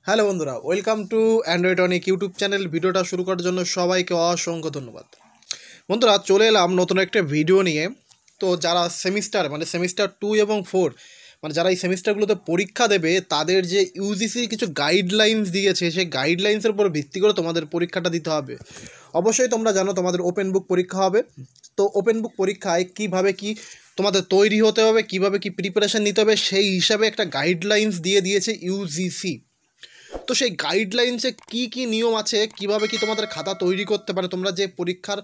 Hello বন্ধুরা, welcome to অ্যান্ড্রয়েডানিক YouTube channel. ভিডিওটা শুরু করার জন্য সবাইকে অসংখ্য ধন্যবাদ। বন্ধুরা, চলে এলাম নতুন একটা ভিডিও নিয়ে। তো যারা সেমিস্টার 2 এবং 4 যারা এই সেমিস্টারগুলোতে পরীক্ষা দেবে, তাদের যে ইউজিসি কিছু গাইডলাইন্স দিয়েছে, সেই গাইডলাইন্সের উপর ভিত্তি করে তোমাদের পরীক্ষাটা দিতে হবে। অবশ্যই তোমরা জানো তোমাদের ওপেন বুক পরীক্ষা হবে। তো ওপেন বুক পরীক্ষায় কীভাবে কি তোমাদের তৈরি হতে হবে, কীভাবে কি প্রিপারেশান নিতে হবে, সেই হিসাবে একটা গাইডলাইন্স দিয়ে দিয়েছে ইউজিসি। তো সেই গাইডলাইন্সে কি নিয়ম আছে, কিভাবে কি তোমাদের খাতা তৈরি করতে পারে, তোমরা যে পরীক্ষার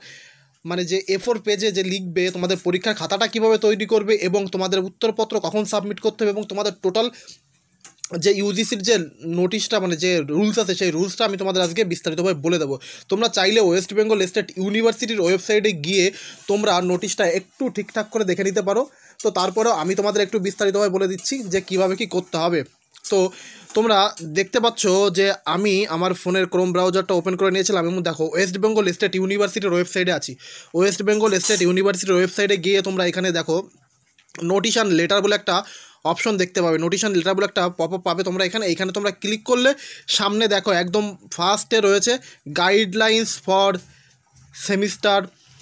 যে A4 পেজে যে লিখবে, তোমাদের পরীক্ষার খাতাটা কিভাবে তৈরি করবে, এবং তোমাদের উত্তরপত্র কখন সাবমিট করতে হবে, এবং তোমাদের টোটাল যে ইউজিসির যে নোটিশটা যে রুলস আছে, সেই রুলসটা আমি তোমাদের আজকে বিস্তারিতভাবে বলে দেবো। তোমরা চাইলে ওয়েস্ট বেঙ্গল স্টেট ইউনিভার্সিটির ওয়েবসাইটে গিয়ে তোমরা নোটিশটা একটু ঠিকঠাক করে দেখে নিতে পারো। তো তারপরেও আমি তোমাদের একটু বিস্তারিতভাবে বলে দিচ্ছি যে কিভাবে কি করতে হবে। তো তোমরা দেখতে পাচ্ছ যে আমি আমার ফোনের ক্রোম ব্রাউজারটা ওপেন করে নিয়েছিলাম এবং দেখো ওয়েস্ট বেঙ্গল স্টেট ইউনিভার্সিটির ওয়েবসাইটে আছি। ওয়েস্ট বেঙ্গল স্টেট ইউনিভার্সিটির ওয়েবসাইটে গিয়ে তোমরা এখানে দেখো নোটিশ অ্যান্ড লেটার বলে একটা অপশন দেখতে পাবে, নোটিশ অ্যান্ড লেটার বলে একটা পপ আপ পাবে তোমরা এইখানে তোমরা ক্লিক করলে সামনে দেখো একদম ফার্স্টে রয়েছে গাইডলাইন্স ফর সেমিস্টার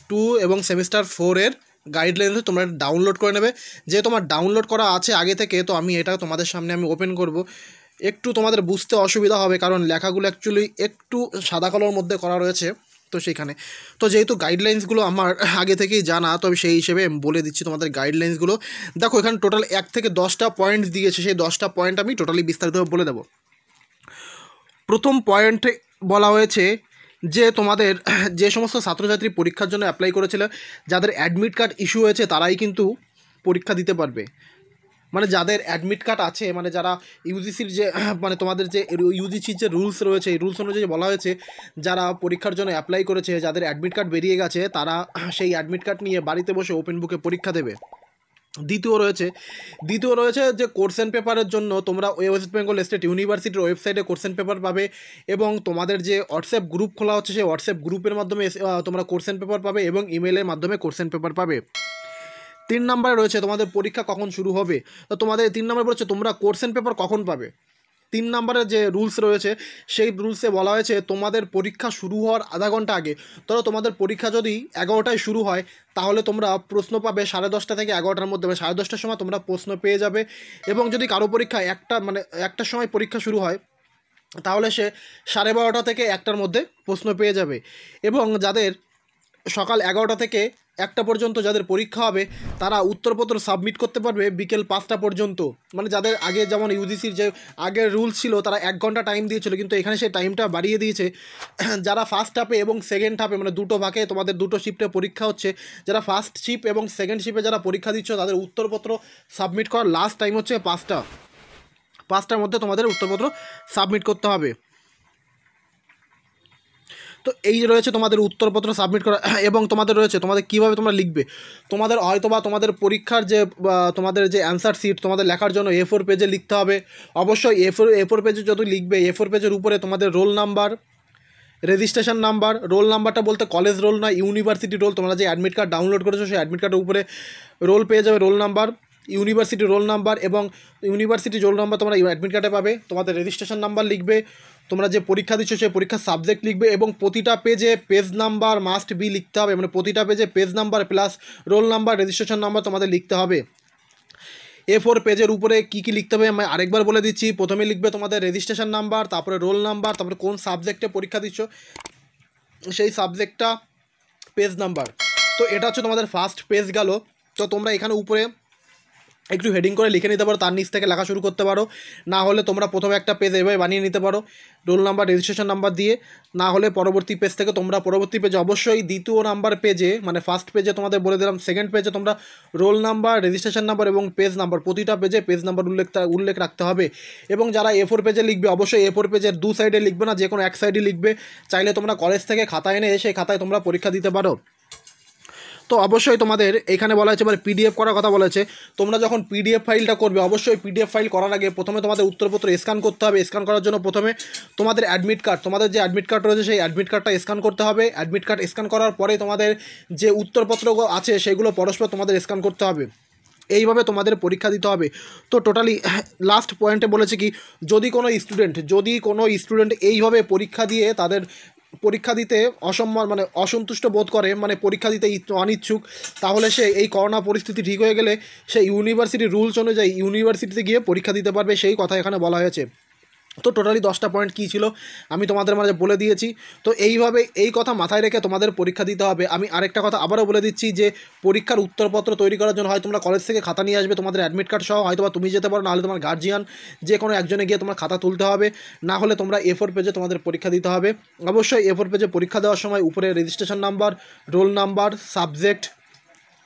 2 এবং সেমিস্টার 4 এর গাইডলাইন্স। তোমরা ডাউনলোড করে নেবে। যে তোমার ডাউনলোড করা আছে আগে থেকে, তো আমি এটা তোমাদের সামনে আমি ওপেন করব। একটু তোমাদের বুঝতে অসুবিধা হবে কারণ লেখাগুলো অ্যাকচুয়ালি একটু সাদা কালোর মধ্যে করা রয়েছে। তো সেইখানে তো যেহেতু গাইডলাইন্সগুলো আমার আগে থেকেই জানা, তো আমি সেই হিসেবে বলে দিচ্ছি তোমাদের গাইডলাইন্সগুলো। দেখো এখানে টোটাল 1 থেকে 10টা পয়েন্টস দিয়েছে, সেই 10টা পয়েন্ট আমি টোটালি বিস্তারিতভাবে বলে দেবো। প্রথম পয়েন্টে বলা হয়েছে যে তোমাদের যে সমস্ত ছাত্রছাত্রী পরীক্ষার জন্য অ্যাপ্লাই করেছিল, যাদের অ্যাডমিট কার্ড ইস্যু হয়েছে, তারাই কিন্তু পরীক্ষা দিতে পারবে। যাদের অ্যাডমিট কার্ড আছে, যারা ইউজিসির যে তোমাদের যে ইউজিসির যে রুলস রয়েছে, এই রুলস অনুযায়ী বলা হয়েছে যারা পরীক্ষার জন্য অ্যাপ্লাই করেছে, যাদের অ্যাডমিট কার্ড বেরিয়ে গেছে, তারা সেই অ্যাডমিট কার্ড নিয়ে বাড়িতে বসে ওপেন বুকে পরীক্ষা দেবে। দ্বিতীয় রয়েছে যে কোশ্চেন পেপারের জন্য তোমরা ওয়েস্ট বেঙ্গল স্টেট ইউনিভার্সিটির ওয়েবসাইটে কোশ্চেন পেপার পাবে, এবং তোমাদের যে হোয়াটসঅ্যাপ গ্রুপ খোলা হচ্ছে, সেই হোয়াটসঅ্যাপ গ্রুপের মাধ্যমে তোমরা কোশ্চেন পেপার পাবে, এবং ইমেলের মাধ্যমে কোশ্চেন পেপার পাবে। 3 নম্বরে রয়েছে তোমাদের পরীক্ষা কখন শুরু হবে। তো তোমাদের 3 নম্বরে বলেছে তোমরা কোশ্চেন পেপার কখন পাবে। 3 নম্বরের যে রুলস রয়েছে, সেই রুলসে বলা হয়েছে তোমাদের পরীক্ষা শুরু হওয়ার আধা ঘন্টা আগে, ধরো তোমাদের পরীক্ষা যদি 11টায় শুরু হয়, তাহলে তোমরা প্রশ্ন পাবে 10:30 থেকে 11টার মধ্যে, 10:30টার সময় তোমরা প্রশ্ন পেয়ে যাবে। এবং যদি কারো পরীক্ষা একটার সময় পরীক্ষা শুরু হয়, তাহলে সে 12:30 থেকে 1টার মধ্যে প্রশ্ন পেয়ে যাবে। এবং যাদের সকাল 11টা থেকে 1টা পর্যন্ত যাদের পরীক্ষা হবে, তারা উত্তরপত্র সাবমিট করতে পারবে বিকেল 5টা পর্যন্ত। যাদের আগে যেমন ইউজিসির যে আগের রুলস ছিল, তারা 1 ঘন্টা টাইম দিয়েছিল, কিন্তু এখানে সেই টাইমটা বাড়িয়ে দিয়েছে। যারা ফার্স্ট হাফে এবং সেকেন্ড হাফে দুটো ভাগে তোমাদের দুটো শিফটে পরীক্ষা হচ্ছে, যারা ফার্স্ট শিফট এবং সেকেন্ড শিফটে যারা পরীক্ষা দিচ্ছ, তাদের উত্তরপত্র সাবমিট করার লাস্ট টাইম হচ্ছে 5টার মধ্যে তোমাদের উত্তরপত্র সাবমিট করতে হবে। তো এই রয়েছে তোমাদের উত্তরপত্র সাবমিট করা। এবং তোমাদের রয়েছে তোমাদের কীভাবে তোমরা লিখবে। তোমাদের হয়তোবা তোমাদের পরীক্ষার যে তোমাদের যে অ্যান্সার শিট তোমাদের লেখার জন্য A4 পেজে লিখতে হবে। অবশ্যই A4 পেজে যদি লিখবে, A4 পেজের উপরে তোমাদের roll number, registration number, roll নাম্বারটা বলতে কলেজ রোল না, ইউনিভার্সিটি রোল। তোমরা যে অ্যাডমিট কার্ড ডাউনলোড করেছো, সেই অ্যাডমিট কার্ডের উপরে রোল পেয়ে যাবে, roll number, university roll number, এবং ইউনিভার্সিটি রোল নাম্বার তোমরা অ্যাডমিট কার্ডে পাবে। তোমাদের রেজিস্ট্রেশন নাম্বার লিখবে, তোমরা যে পরীক্ষা দিচ্ছ সেই পরীক্ষার সাবজেক্ট লিখবে, এবং প্রতিটা পেজে পেজ নাম্বার মাস্ট বি লিখতে হবে। প্রতিটা পেজে page number plus role number, registration number তোমাদের লিখতে হবে। A4 পেজের উপরে কী লিখতে হবে আমি আরেকবার বলে দিচ্ছি। প্রথমে লিখবে তোমাদের রেজিস্ট্রেশন নাম্বার, তারপরে রোল নাম্বার, তারপরে কোন সাবজেক্টে পরীক্ষা দিচ্ছ সেই সাবজেক্টটা, পেজ নাম্বার। তো এটা হচ্ছে তোমাদের ফার্স্ট পেজ গেল। তো তোমরা এখানে উপরে একটু হেডিং করে লিখে নিতে পারো, তার নিচ থেকে লেখা শুরু করতে পারো। না হলে তোমরা প্রথমে একটা পেজ এভাবে বানিয়ে নিতে পারো রোল নাম্বার, রেজিস্ট্রেশন নাম্বার দিয়ে। না হলে পরবর্তী পেজ থেকে তোমরা পরবর্তী পেজে অবশ্যই দ্বিতীয় নাম্বার পেজে, ফার্স্ট পেজে তোমাদের বলে দিলাম, সেকেন্ড পেজে তোমরা রোল নাম্বার, রেজিস্ট্রেশন নাম্বার এবং পেজ নাম্বার, প্রতিটা পেজে পেজ নাম্বার উল্লেখ রাখতে হবে। এবং যারা A4 পেজে লিখবে, অবশ্যই A4 পেজের 2 সাইডে লিখবে না, যে কোনো এক সাইডে লিখবে। চাইলে তোমরা কলেজ থেকে খাতা এনে সেই খাতায় তোমরা পরীক্ষা দিতে পারো। তো অবশ্যই তোমাদের এখানে বলা হয়েছে এবার PDF করার কথা বলেছে। তোমরা যখন PDF ফাইলটা করবে, অবশ্যই PDF ফাইল করার আগে প্রথমে তোমাদের উত্তরপত্র স্ক্যান করতে হবে। স্ক্যান করার জন্য প্রথমে তোমাদের অ্যাডমিট কার্ড, তোমাদের যে অ্যাডমিট কার্ড রয়েছে সেই অ্যাডমিট কার্ডটা স্ক্যান করতে হবে। অ্যাডমিট কার্ড স্ক্যান করার পরে তোমাদের যে উত্তরপত্র আছে সেগুলো পরস্পর তোমাদের স্ক্যান করতে হবে। এইভাবে তোমাদের পরীক্ষা দিতে হবে। তো টোটালি লাস্ট পয়েন্টে বলেছে কি, যদি কোনো স্টুডেন্ট এইভাবে পরীক্ষা দিয়ে তাদের পরীক্ষা দিতে অসন্তুষ্ট বোধ করে, মানে পরীক্ষা দিতে অনিচ্ছুক, তাহলে সে এই করোনা পরিস্থিতি ঠিক হয়ে গেলে সে ইউনিভার্সিটির রুলস অনুযায়ী ইউনিভার্সিটিতে গিয়ে পরীক্ষা দিতে পারবে, সেই কথা এখানে বলা হয়েছে। তো টোটালি 10টা পয়েন্ট কী ছিল আমি তোমাদের মাঝে বলে দিয়েছি। তো এইভাবে এই কথা মাথায় রেখে তোমাদের পরীক্ষা দিতে হবে। আমি আরেকটা কথা আবারও বলে দিচ্ছি যে পরীক্ষার উত্তরপত্র তৈরি করার জন্য হয় তোমরা কলেজ থেকে খাতা নিয়ে আসবে, তোমাদের অ্যাডমিট কার্ড সহ, হয়তো বা তুমি যেতে পারো, নাহলে তোমার গার্জিয়ান যে কোনো একজনে গিয়ে তোমার খাতা তুলতে হবে, না হলে তোমরা A4 পেজে তোমাদের পরীক্ষা দিতে হবে। অবশ্যই A4 পেজে পরীক্ষা দেওয়ার সময় উপরে registration number, roll number, subject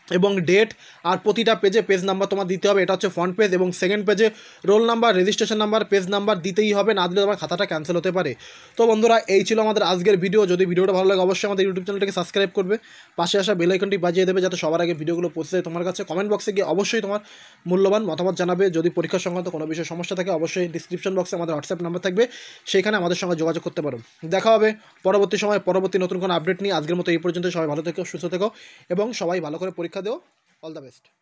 এবং ডেট, আর প্রতিটা পেজে পেজ নাম্বার তোমার দিতে হবে। এটা হচ্ছে ফ্রন্ট পেজ। এবং সেকেন্ড পেজে role number, registration number, page number দিতেই হবে, না দিলে তোমার খাতাটা ক্যান্সেল হতে পারে। তো বন্ধুরা, এই ছিল আমাদের আজকের ভিডিও। যদি ভিডিওটা ভালো লাগে অবশ্যই আমাদের ইউটিউব চ্যানেলটাকে সাবস্ক্রাইব করবে, পাশে আসা বেল আইকনটি বাজিয়ে দেবে যাতে সবার আগে ভিডিওগুলো পৌঁছে যায় তোমার কাছে। কমেন্ট বক্সে গিয়ে অবশ্যই তোমার মূল্যবান মতামত জানাবে। যদি পরীক্ষা সংক্রান্ত কোনো বিষয়ে সমস্যা থাকে অবশ্যই ডিসক্রিপশন বক্সে আমাদের হোয়াটসঅ্যাপ নাম্বার থাকবে, সেখানে আমাদের সঙ্গে যোগাযোগ করতে পারো। দেখা হবে পরবর্তী সময় পরবর্তী নতুন কোনো আপডেট নিয়ে। আজকের মতো এই পর্যন্ত। সবাই ভালো থেকো, সুস্থ থেকো এবং সবাই ভালো করে পরীক্ষা দেও। All the best.